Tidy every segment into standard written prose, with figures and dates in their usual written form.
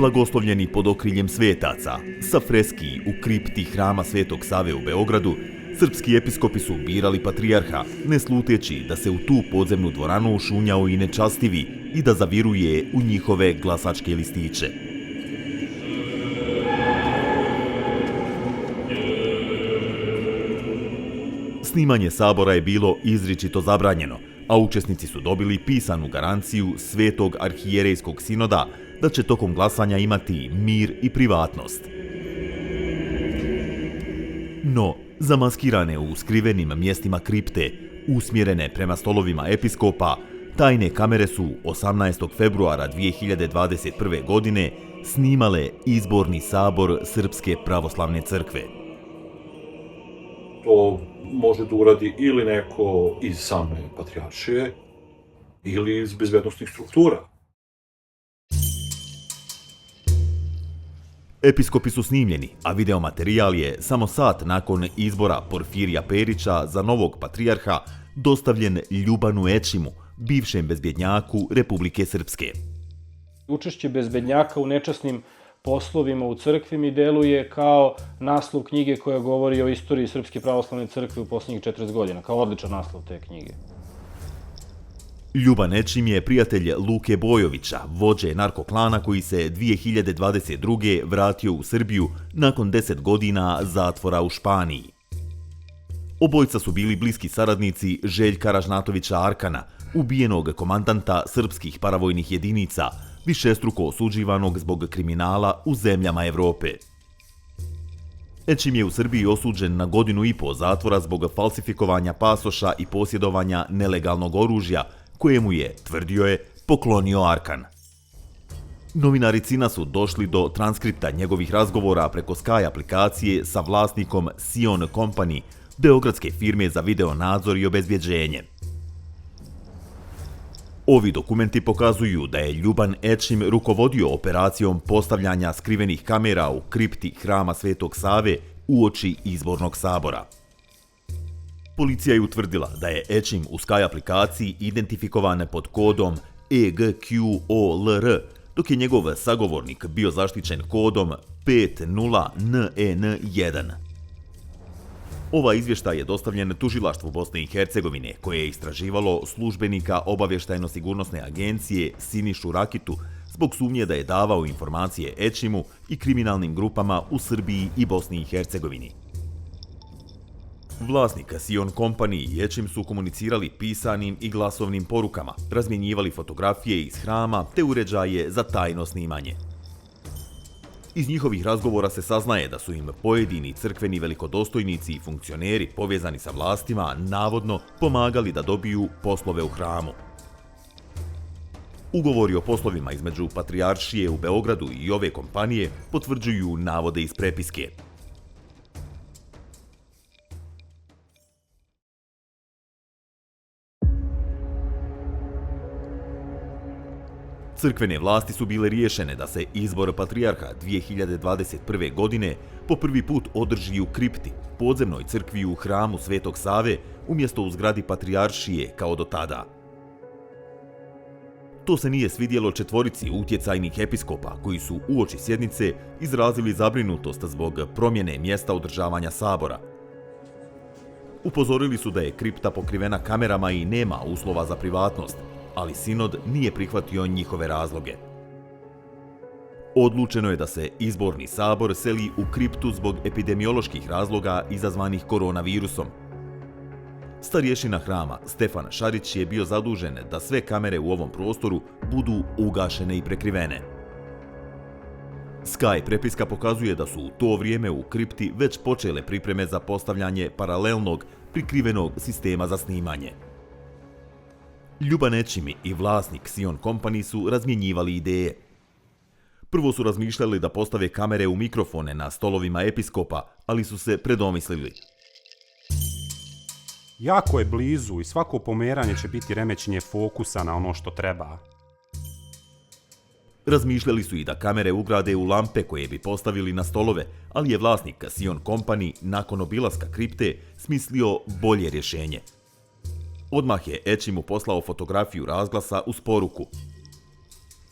Blagoslovljeni pod okriljem svetaca, sa freski u kripti hrama Svetog Save u Beogradu, srpski episkopi su birali patrijarha, ne sluteći da se u tu podzemnu dvoranu ušunjao i nečastivi i da zaviruje u njihove glasačke listiće. Snimanje sabora je bilo izričito zabranjeno, a učesnici su dobili pisanu garanciju Svetog arhijerejskog sinoda da će tokom glasanja imati mir i privatnost. No, zamaskirane u skrivenim mjestima kripte, usmjerene prema stolovima episkopa, tajne kamere su 18. februara 2021. godine snimale izborni sabor Srpske pravoslavne crkve. To može da uradi ili neko iz same patrijaršije ili iz bezbednostnih struktura. Episkopi su snimljeni, a videomaterijal je samo sat nakon izbora Porfirija Perića za novog patrijarha dostavljen Ljubanu Ečimu, bivšem bezbednjaku Republike Srpske. Učešće bezbednjaka u nečasnim poslovima u crkvi mi deluje kao naslov knjige koja govori o istoriji Srpske pravoslavne crkve u posljednjih 40 godina, kao odličan naslov te knjige. Ljuban Ečim je prijatelj Luke Bojovića, vođe narkoklana koji se 2022. vratio u Srbiju nakon 10 godina zatvora u Španiji. Obojca su bili bliski saradnici Željka Ražnatovića Arkana, ubijenog komandanta srpskih paravojnih jedinica, višestruko osuđivanog zbog kriminala u zemljama Evrope. Ečim je u Srbiji osuđen na 1,5 godine zatvora zbog falsifikovanja pasoša i posjedovanja nelegalnog oružja, kojemu je, tvrdio je, poklonio Arkan. Novinari CINA su došli do transkripta njegovih razgovora preko Sky aplikacije sa vlasnikom Sion Company, beogradske firme za video nadzor i obezbjeđenje. Ovi dokumenti pokazuju da je Ljuban Ečim rukovodio operacijom postavljanja skrivenih kamera u kripti hrama Svetog Save uoči izbornog sabora. Policija je utvrdila da je Ečim u Sky aplikaciji identifikovan pod kodom EGQOLR, dok je njegov sagovornik bio zaštićen kodom 50NN1. Ovaj izvještaj je dostavljen tužilaštvu Bosne i Hercegovine, koje je istraživalo službenika obavještajno-sigurnosne agencije Sinišu Rakitu zbog sumnje da je davao informacije Ečimu i kriminalnim grupama u Srbiji i Bosni i Hercegovini. Vlasnik Sion Company i Ečim su komunicirali pisanim i glasovnim porukama, razmjenjivali fotografije iz hrama te uređaje za tajno snimanje. Iz njihovih razgovora se saznaje da su im pojedini crkveni velikodostojnici i funkcioneri povezani sa vlastima navodno pomagali da dobiju poslove u hramu. Ugovori o poslovima između patrijaršije u Beogradu i ove kompanije potvrđuju navode iz prepiske. Crkvene vlasti su bile riješene da se izbor patrijarha 2021. godine po prvi put održi u kripti, podzemnoj crkvi u hramu Svetog Save, umjesto u zgradi patrijaršije kao do tada. To se nije svidjelo 4 utjecajnih episkopa koji su uoči sjednice izrazili zabrinutost zbog promjene mjesta održavanja sabora. Upozorili su da je kripta pokrivena kamerama i nema uslova za privatnost, ali sinod nije prihvatio njihove razloge. Odlučeno je da se izborni sabor seli u kriptu zbog epidemioloških razloga izazvanih koronavirusom. Starješina hrama Stefan Šarić je bio zadužen da sve kamere u ovom prostoru budu ugašene i prekrivene. Sky prepiska pokazuje da su u to vrijeme u kripti već počele pripreme za postavljanje paralelnog, prikrivenog sistema za snimanje. Ljuban Ečim i vlasnik Sion Company su razmjenjivali ideje. Prvo su razmišljali da postave kamere u mikrofone na stolovima episkopa, ali su se predomislili. Jako je blizu i svako pomeranje će biti remećenje fokusa na ono što treba. Razmišljali su i da kamere ugrade u lampe koje bi postavili na stolove, ali je vlasnik Sion Company nakon obilaska kripte smislio bolje rješenje. Odmah je Ečimu poslao fotografiju razglasa uz poruku: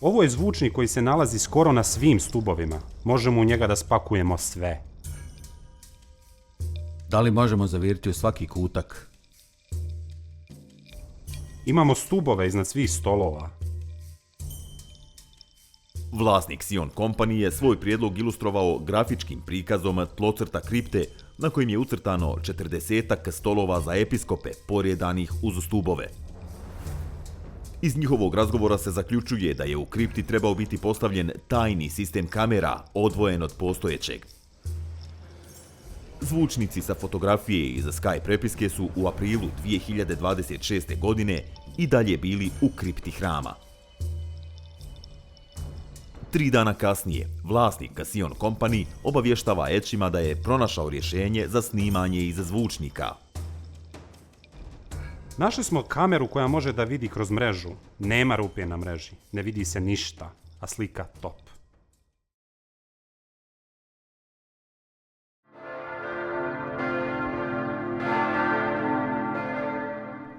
Ovo je zvučnik koji se nalazi skoro na svim stubovima. Možemo u njega da spakujemo sve. Da li možemo zaviriti u svaki kutak? Imamo stubove iznad svih stolova. Vlasnik Sion Company je svoj prijedlog ilustrovao grafičkim prikazom tlocrta kripte na kojim je ucrtano 40 stolova za episkope poredanih uz stubove. Iz njihovog razgovora se zaključuje da je u kripti trebao biti postavljen tajni sistem kamera odvojen od postojećeg. Zvučnici sa fotografije iz Sky prepiske su u aprilu 2026. godine i dalje bili u kripti hrama. 3 dana kasnije, vlasnik Sion Company obavještava Ečima da je pronašao rješenje za snimanje iz zvučnika. Našli smo kameru koja može da vidi kroz mrežu. Nema rupe na mreži, ne vidi se ništa, a slika top.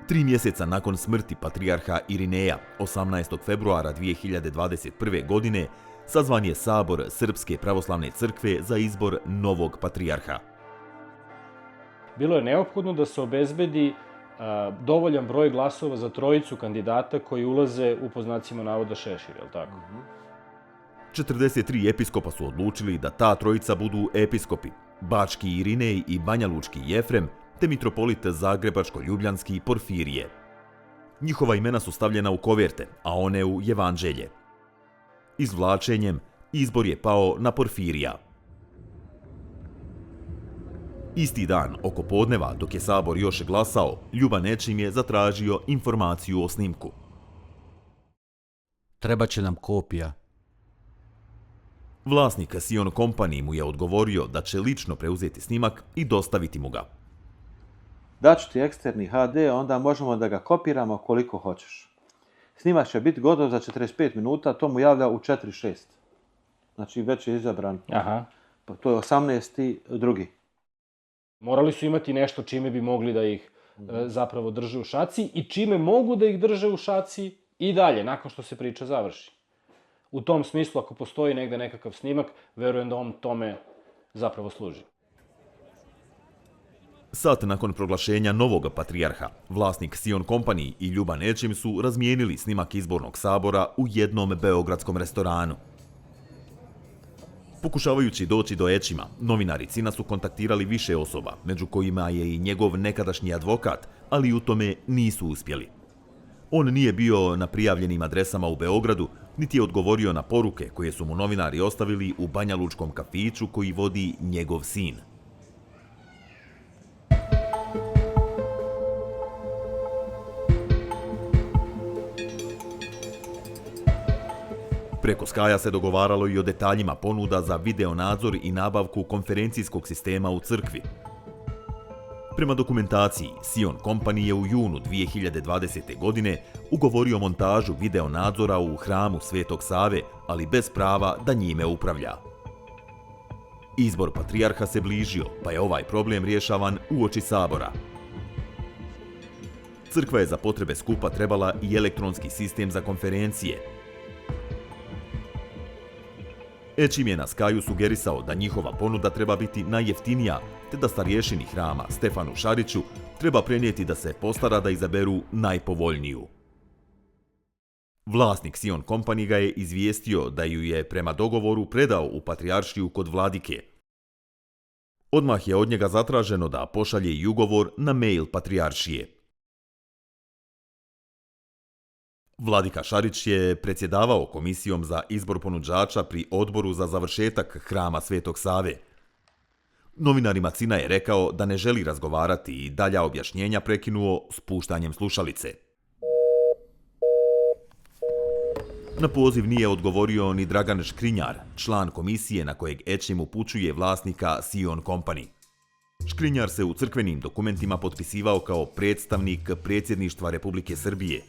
Tri mjeseca nakon smrti patrijarha Irineja, 18. februara 2021. godine, sazvan je sabor Srpske pravoslavne crkve za izbor novog patrijarha. Bilo je neophodno da se obezbedi dovoljan broj glasova za trojicu kandidata koji ulaze u, po znacima navoda, šešir, je li tako? 43 episkopa su odlučili da ta trojica budu episkopi, Bački Irinej i Banjalučki Jefrem, te mitropolit Zagrebačko-Ljubljanski Porfirije. Njihova imena su stavljena u koverte, a one u Evanđelje. Izvlačenjem, izbor je pao na Porfirija. Isti dan, oko podneva, dok je sabor još glasao, Ljuban Ečim je zatražio informaciju o snimku. Treba će nam kopija. Vlasnik Sion Company mu je odgovorio da će lično preuzeti snimak i dostaviti mu ga. Daću ti eksterni HD, onda možemo da ga kopiramo koliko hoćeš. Snimak će biti gotov za 45 minuta, to mu javlja u 4:06. Znači već je izabran. Aha. To je 18.2. Morali su imati nešto čime bi mogli da ih zapravo drže u šaci i čime mogu da ih drže u šaci i dalje, nakon što se priča završi. U tom smislu, ako postoji negde nekakav snimak, verujem da on tome zapravo služi. Sat nakon proglašenja novog patrijarha, vlasnik Sion Company i Ljuban Ečim su razmijenili snimak izbornog sabora u jednom beogradskom restoranu. Pokušavajući doći do Ečima, novinari Cina su kontaktirali više osoba, među kojima je i njegov nekadašnji advokat, ali u tome nisu uspjeli. On nije bio na prijavljenim adresama u Beogradu, niti je odgovorio na poruke koje su mu novinari ostavili u banjalučkom kafiću koji vodi njegov sin. Preko Skaja se dogovaralo i o detaljima ponuda za videonadzor i nabavku konferencijskog sistema u crkvi. Prema dokumentaciji, Sion Company je u junu 2020. godine ugovorio montažu videonadzora u hramu Svetog Save, ali bez prava da njime upravlja. Izbor patrijarha se bližio, pa je ovaj problem rješavan uoči sabora. Crkva je za potrebe skupa trebala i elektronski sistem za konferencije. Ečim je na Skaju sugerisao da njihova ponuda treba biti najjeftinija, te da starješini hrama Stefanu Šariću treba prenijeti da se postara da izaberu najpovoljniju. Vlasnik Sion Company ga je izvijestio da ju je prema dogovoru predao u patrijaršiju kod vladike. Odmah je od njega zatraženo da pošalje i ugovor na mail patrijaršije. Vladika Šarić je predsjedavao komisijom za izbor ponuđača pri odboru za završetak hrama Svetog Save. Novinarima Cina je rekao da ne želi razgovarati i dalja objašnjenja prekinuo spuštanjem slušalice. Na poziv nije odgovorio ni Dragan Škrinjar, član komisije na kojeg Ečim upućuje vlasnika Sion Company. Škrinjar se u crkvenim dokumentima potpisivao kao predstavnik predsjedništva Republike Srbije.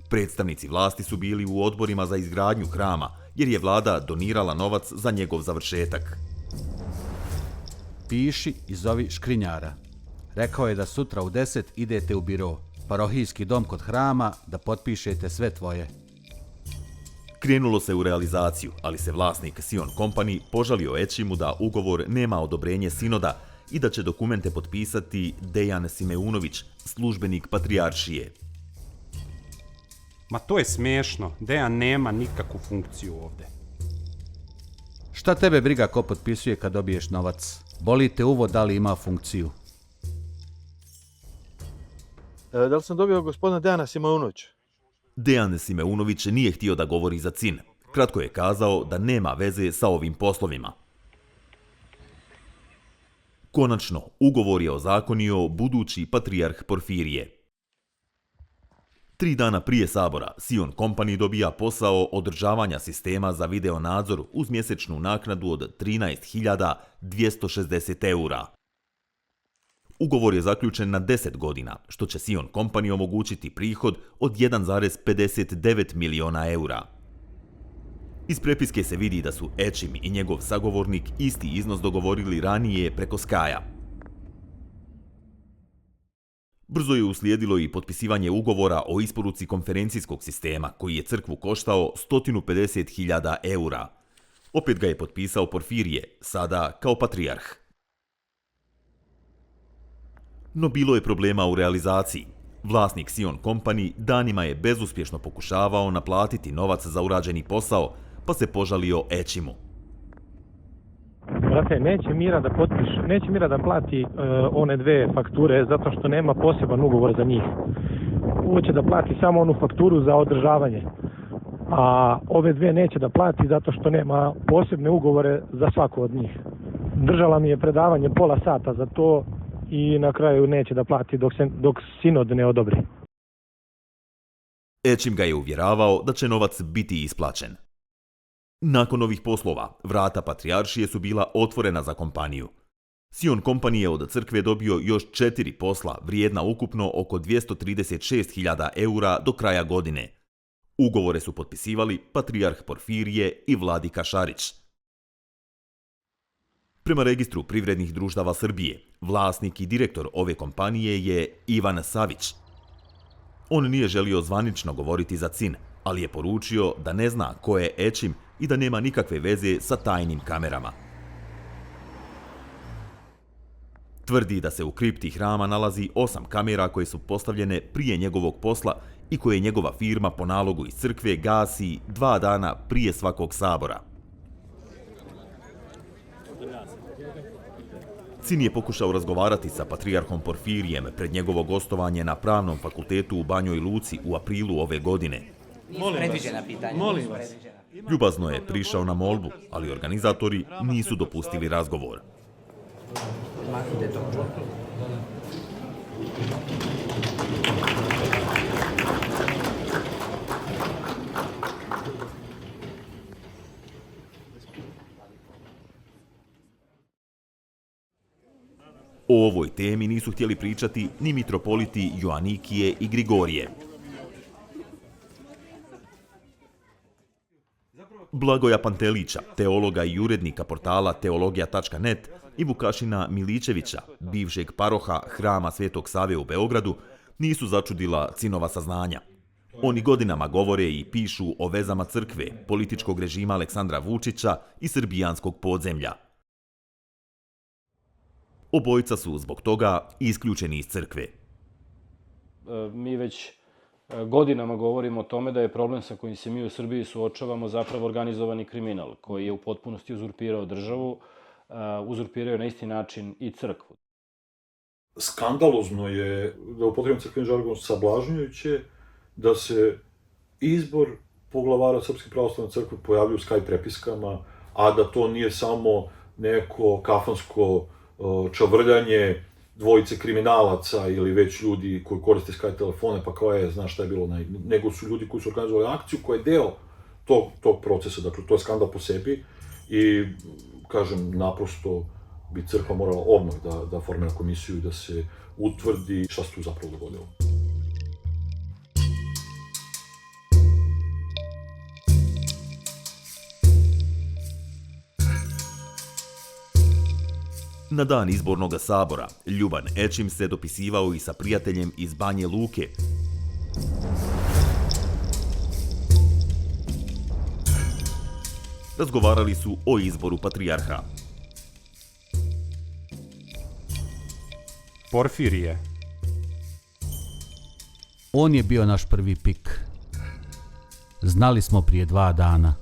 Predstavnici vlasti su bili u odborima za izgradnju hrama, jer je vlada donirala novac za njegov završetak. Piši i zovi Škrinjara. Rekao je da sutra u 10 idete u biro, parohijski dom kod hrama, da potpišete sve tvoje. Krenulo se u realizaciju, ali se vlasnik Sion Company požalio Ećimu da ugovor nema odobrenje sinoda i da će dokumente potpisati Dejan Simeunović, službenik patrijaršije. Ma to je smiješno. Dejan nema nikakvu funkciju ovdje. Šta tebe briga ko potpisuje kad dobiješ novac? Boli te uvo da li ima funkciju. Da li sam dobio gospodina Dejana Simeunovića? Dejan Simeunović nije htio da govori za CIN. Kratko je kazao da nema veze sa ovim poslovima. Konačno, ugovor je ozakonio budući patrijarh Porfirije. 3 dana prije sabora, Sion Company dobija posao održavanja sistema za video nadzor uz mjesečnu naknadu od 13.260 eura. Ugovor je zaključen na 10 godina, što će Sion Company omogućiti prihod od 1,59 miliona eura. Iz prepiske se vidi da su Ećim i njegov sagovornik isti iznos dogovorili ranije preko Skyja. Brzo je uslijedilo i potpisivanje ugovora o isporuci konferencijskog sistema, koji je crkvu koštao 150.000 eura. Opet ga je potpisao Porfirije, sada kao patrijarh. No bilo je problema u realizaciji. Vlasnik Sion Company danima je bezuspješno pokušavao naplatiti novac za urađeni posao, pa se požalio Ećimu. Brate, neće Mira da plati one 2 fakture zato što nema poseban ugovor za njih. Hoće da plati samo onu fakturu za održavanje. A ove 2 neće da plati zato što nema posebne ugovore za svaku od njih. Držala mi je predavanje pola sata za to i na kraju neće da plati dok sinod ne odobri. Ećim ga je uvjeravao da će novac biti isplaćen. Nakon ovih poslova, vrata patrijaršije su bila otvorena za kompaniju. Sion Company je od crkve dobio još 4 posla, vrijedna ukupno oko 236.000 eura do kraja godine. Ugovore su potpisivali patrijarh Porfirije i vladika Šarić. Prema registru privrednih društava Srbije, vlasnik i direktor ove kompanije je Ivan Savić. On nije želio zvanično govoriti za CIN, ali je poručio da ne zna ko je Ećim i da nema nikakve veze sa tajnim kamerama. Tvrdi da se u kripti hrama nalazi 8 kamera koje su postavljene prije njegovog posla i koje njegova firma po nalogu iz crkve gasi 2 dana prije svakog sabora. CIN je pokušao razgovarati sa patrijarhom Porfirijem pred njegovo gostovanje na Pravnom fakultetu u Banjoj Luci u aprilu ove godine. Molim vas. Ljubazno je prišao na molbu, ali organizatori nisu dopustili razgovor. O ovoj temi nisu htjeli pričati ni mitropoliti Joanikije i Grigorije. Blagoja Pantelića, teologa i urednika portala teologija.net, i Vukašina Miličevića, bivšeg paroha Hrama Svetog Save u Beogradu, nisu začudila CIN-ova saznanja. Oni godinama govore i pišu o vezama crkve, političkog režima Aleksandra Vučića i srbijanskog podzemlja. Obojica su zbog toga isključeni iz crkve. Mi već godinama govorimo o tome da je problem sa kojim se mi u Srbiji suočavamo zapravo organizovani kriminal, koji je u potpunosti uzurpirao državu, uzurpirao je na isti način i crkvu. Skandalozno je, da upotrebim crkveni žargon, sablažnjujuće, da se izbor poglavara Srpske pravoslavne crkve pojavljuje u Skype prepiskama, a da to nije samo neko kafansko čavrljanje dvojice kriminalaca ili već ljudi koji koriste Skype telefone, pa kao je, znaš šta je bilo, nego su ljudi koji su organizovali akciju koja je deo tog procesa, dakle to je skandal po sebi i, kažem, naprosto bi crkva morala odmah da formira komisiju i da se utvrdi šta se tu zapravo dogodilo. Na dan izbornog sabora, Ljuban Ećim se dopisivao i sa prijateljem iz Banje Luke. Razgovarali su o izboru patrijarha. Porfirije. On je bio naš prvi pik. Znali smo prije 2 dana.